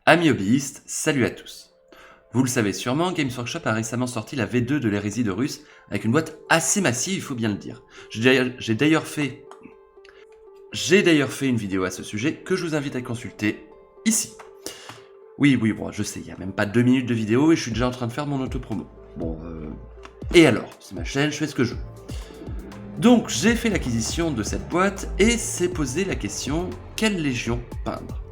Amis hobbyistes, salut à tous. Vous le savez sûrement, Games Workshop a récemment sorti la V2 de l'hérésie d'Horus avec une boîte assez massive, il faut bien le dire. J'ai d'ailleurs fait une vidéo à ce sujet que je vous invite à consulter ici. Oui, bon, je sais, il n'y a même pas 2 minutes de vidéo et je suis déjà en train de faire mon autopromo. Et alors, c'est ma chaîne, je fais ce que je veux. Donc, j'ai fait l'acquisition de cette boîte et s'est posé la question, quelle légion peindre ?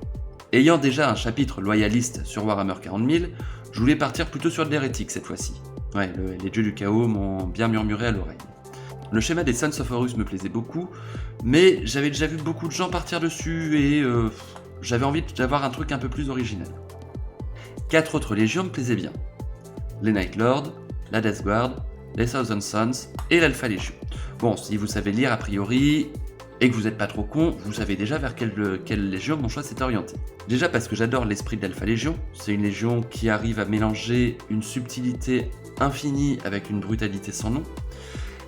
Ayant déjà un chapitre loyaliste sur Warhammer 40 000, je voulais partir plutôt sur de l'hérétique cette fois-ci. Ouais, les dieux du chaos m'ont bien murmuré à l'oreille. Le schéma des Sons of Horus me plaisait beaucoup, mais j'avais déjà vu beaucoup de gens partir dessus et j'avais envie d'avoir un truc un peu plus original. 4 autres légions me plaisaient bien. Les Night Lords, la Death Guard, les Thousand Sons et l'Alpha Légion. Bon, si vous savez lire a priori, et que vous n'êtes pas trop con, vous savez déjà vers quelle légion mon choix s'est orienté. Déjà parce que j'adore l'esprit de l'Alpha Légion, c'est une légion qui arrive à mélanger une subtilité infinie avec une brutalité sans nom,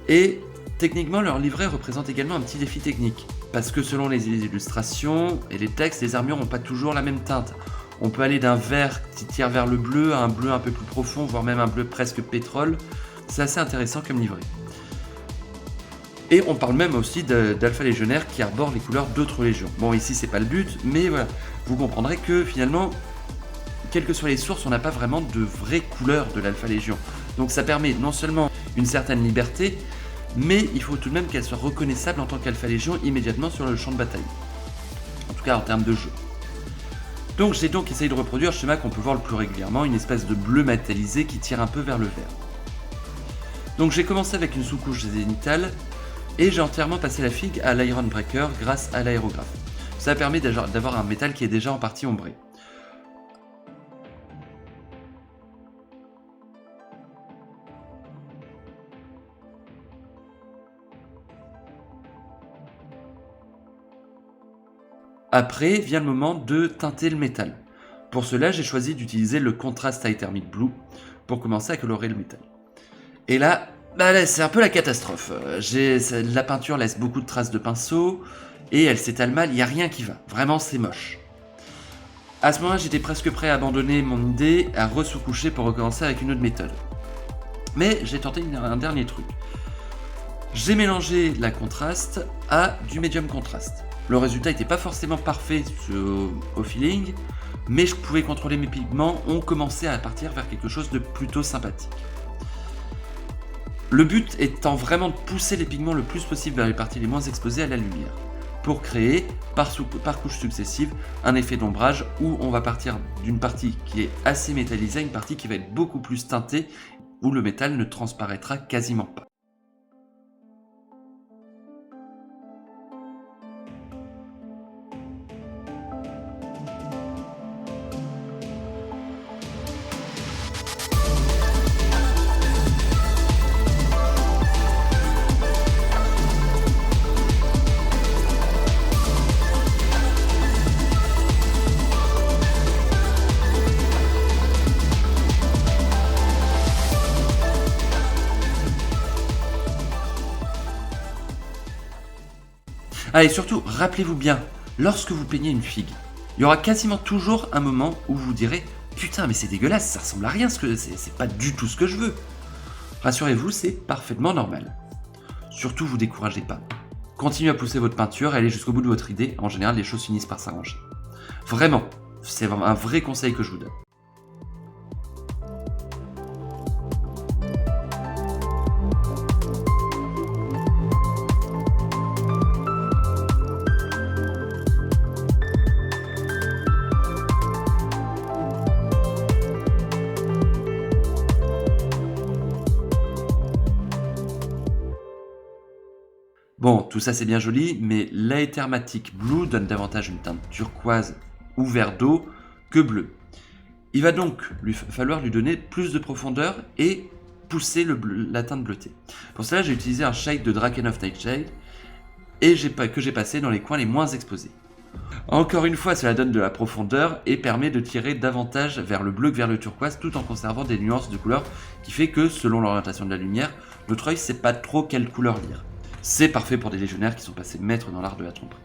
et techniquement leur livret représente également un petit défi technique, parce que selon les illustrations et les textes, les armures n'ont pas toujours la même teinte. On peut aller d'un vert qui tire vers le bleu à un bleu un peu plus profond, voire même un bleu presque pétrole, c'est assez intéressant comme livret. Et on parle même aussi d'alpha légionnaires qui arborent les couleurs d'autres légions. Bon, ici c'est pas le but, mais voilà, vous comprendrez que finalement, quelles que soient les sources, on n'a pas vraiment de vraies couleurs de l'alpha légion. Donc ça permet non seulement une certaine liberté, mais il faut tout de même qu'elle soit reconnaissable en tant qu'alpha légion immédiatement sur le champ de bataille. En tout cas en termes de jeu. Donc j'ai essayé de reproduire le schéma qu'on peut voir le plus régulièrement, une espèce de bleu métallisé qui tire un peu vers le vert. Donc j'ai commencé avec une sous-couche zénitale, et j'ai entièrement passé la figue à l'Iron Breaker grâce à l'aérographe. Ça permet d'avoir un métal qui est déjà en partie ombré. Après vient le moment de teinter le métal. Pour cela, j'ai choisi d'utiliser le Contrast Hythermic Blue pour commencer à colorer le métal. Et là, c'est un peu la catastrophe. La peinture laisse beaucoup de traces de pinceau et elle s'étale mal, il n'y a rien qui va. Vraiment, c'est moche. À ce moment-là, j'étais presque prêt à abandonner mon idée, à ressous-coucher pour recommencer avec une autre méthode. Mais j'ai tenté un dernier truc. J'ai mélangé la contraste à du médium contraste. Le résultat n'était pas forcément parfait au feeling, mais je pouvais contrôler mes pigments, on commençait à partir vers quelque chose de plutôt sympathique. Le but étant vraiment de pousser les pigments le plus possible vers les parties les moins exposées à la lumière, pour créer, par couches successives, un effet d'ombrage où on va partir d'une partie qui est assez métallisée à une partie qui va être beaucoup plus teintée, où le métal ne transparaîtra quasiment pas. Ah, et surtout, rappelez-vous bien, lorsque vous peignez une figue, il y aura quasiment toujours un moment où vous direz « Putain, mais c'est dégueulasse, ça ressemble à rien, c'est pas du tout ce que je veux ». Rassurez-vous, c'est parfaitement normal. Surtout, vous découragez pas. Continuez à pousser votre peinture et allez jusqu'au bout de votre idée, en général les choses finissent par s'arranger. Vraiment, c'est un vrai conseil que je vous donne. Bon, tout ça c'est bien joli, mais l'Aethermatic Blue donne davantage une teinte turquoise ou vert d'eau que bleu. Il va donc falloir lui donner plus de profondeur et pousser la teinte bleutée. Pour cela, j'ai utilisé un shade de Drakenhof Nightshade et que j'ai passé dans les coins les moins exposés. Encore une fois, cela donne de la profondeur et permet de tirer davantage vers le bleu que vers le turquoise tout en conservant des nuances de couleur qui fait que, selon l'orientation de la lumière, notre œil ne sait pas trop quelle couleur lire. C'est parfait pour des légionnaires qui sont passés maîtres dans l'art de la tromperie.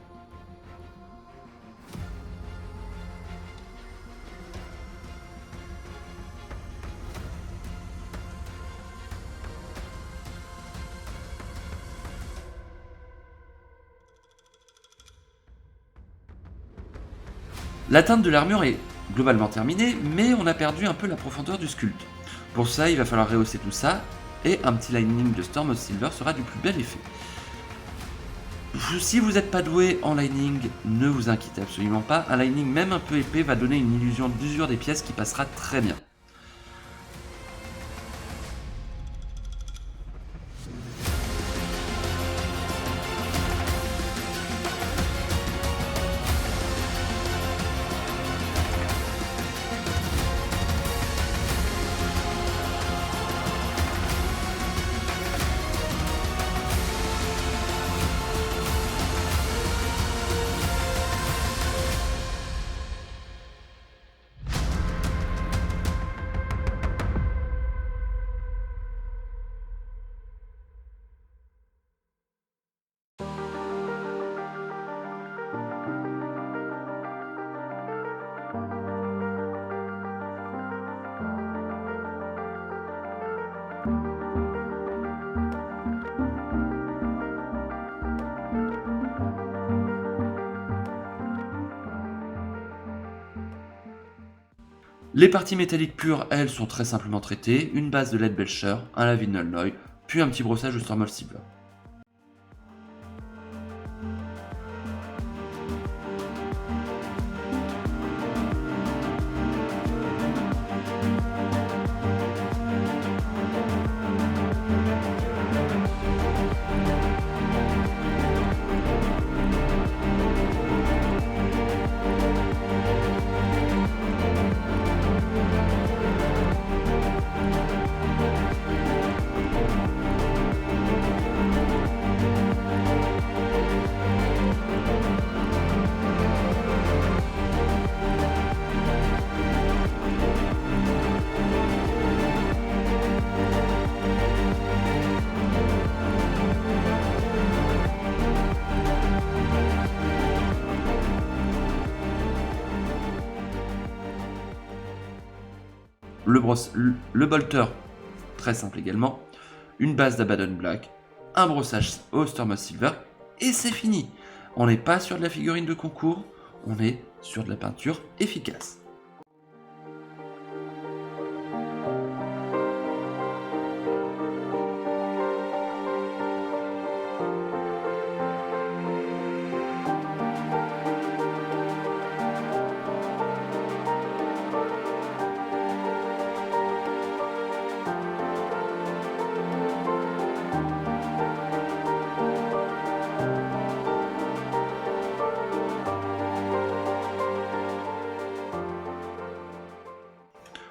La teinte de l'armure est globalement terminée, mais on a perdu un peu la profondeur du sculpte. Pour ça, il va falloir rehausser tout ça, et un petit lining de Storm of Silver sera du plus bel effet. Si vous n'êtes pas doué en lining, ne vous inquiétez absolument pas, un lining même un peu épais va donner une illusion d'usure des pièces qui passera très bien. Les parties métalliques pures, elles, sont très simplement traitées, une base de Lead Belcher, un lavis de Nulloy, puis un petit brossage de Storm of Silver. Le bolter, très simple également, une base d'Abaddon Black, un brossage au Storm of Silver, et c'est fini. On n'est pas sur de la figurine de concours, on est sur de la peinture efficace.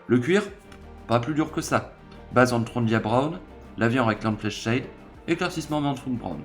Le cuir, pas plus dur que ça. Base en Trondia Brown, lavé en Reclam Flesh Shade, éclaircissement Mantroon Brown.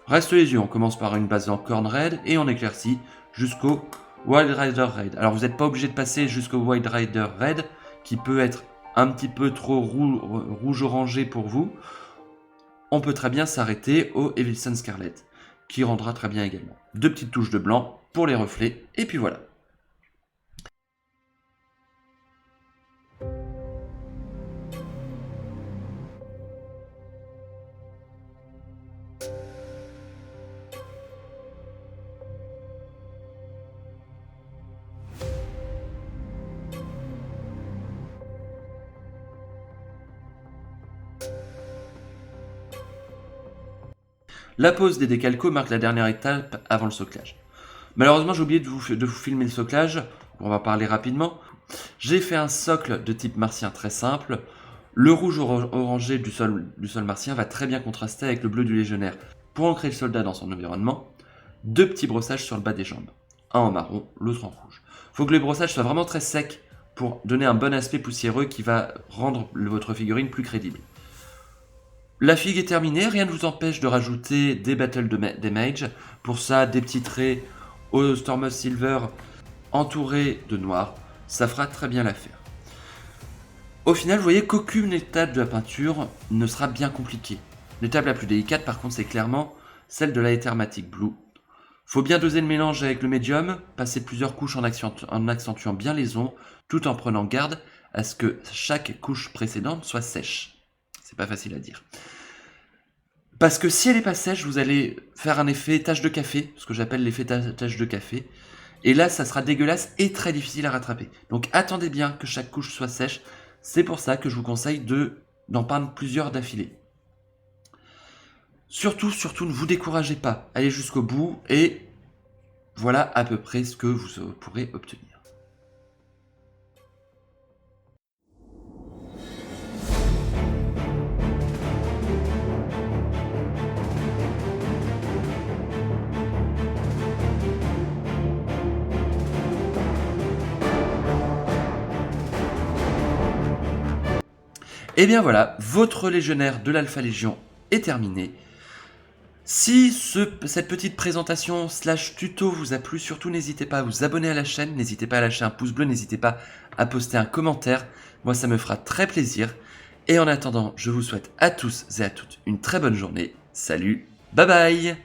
Reste les yeux, on commence par une base en Corn Red et on éclaircit jusqu'au Wild Rider Red. Alors vous n'êtes pas obligé de passer jusqu'au Wild Rider Red, qui peut être un petit peu trop rouge orangé pour vous. On peut très bien s'arrêter au Evilson Scarlet, qui rendra très bien également. Deux petites touches de blanc pour les reflets, et puis voilà. La pose des décalcos marque la dernière étape avant le soclage. Malheureusement, j'ai oublié de vous filmer le soclage, on va parler rapidement. J'ai fait un socle de type martien très simple. Le rouge orangé du sol martien va très bien contraster avec le bleu du légionnaire pour ancrer le soldat dans son environnement. Deux petits brossages sur le bas des jambes. un en marron, l'autre en rouge. Faut que le brossage soit vraiment très sec pour donner un bon aspect poussiéreux qui va rendre votre figurine plus crédible. La figue est terminée, rien ne vous empêche de rajouter des Battle Damage. Pour ça, des petits traits au Stormos Silver entourés de noir, ça fera très bien l'affaire. Au final, vous voyez qu'aucune étape de la peinture ne sera bien compliquée. L'étape la plus délicate, par contre, c'est clairement celle de la Ethermatic Blue. Faut bien doser le mélange avec le médium, passer plusieurs couches en accentuant bien les ombres, tout en prenant garde à ce que chaque couche précédente soit sèche. C'est pas facile à dire. Parce que si elle n'est pas sèche, vous allez faire un effet tache de café, ce que j'appelle l'effet tache de café. Et là, ça sera dégueulasse et très difficile à rattraper. Donc attendez bien que chaque couche soit sèche. C'est pour ça que je vous conseille d'en peindre plusieurs d'affilée. Surtout, ne vous découragez pas. Allez jusqu'au bout et voilà à peu près ce que vous pourrez obtenir. Et bien voilà, votre légionnaire de l'Alpha Légion est terminé. Si cette petite présentation / tuto vous a plu, surtout n'hésitez pas à vous abonner à la chaîne, n'hésitez pas à lâcher un pouce bleu, n'hésitez pas à poster un commentaire, moi ça me fera très plaisir. Et en attendant, je vous souhaite à tous et à toutes une très bonne journée. Salut, bye bye!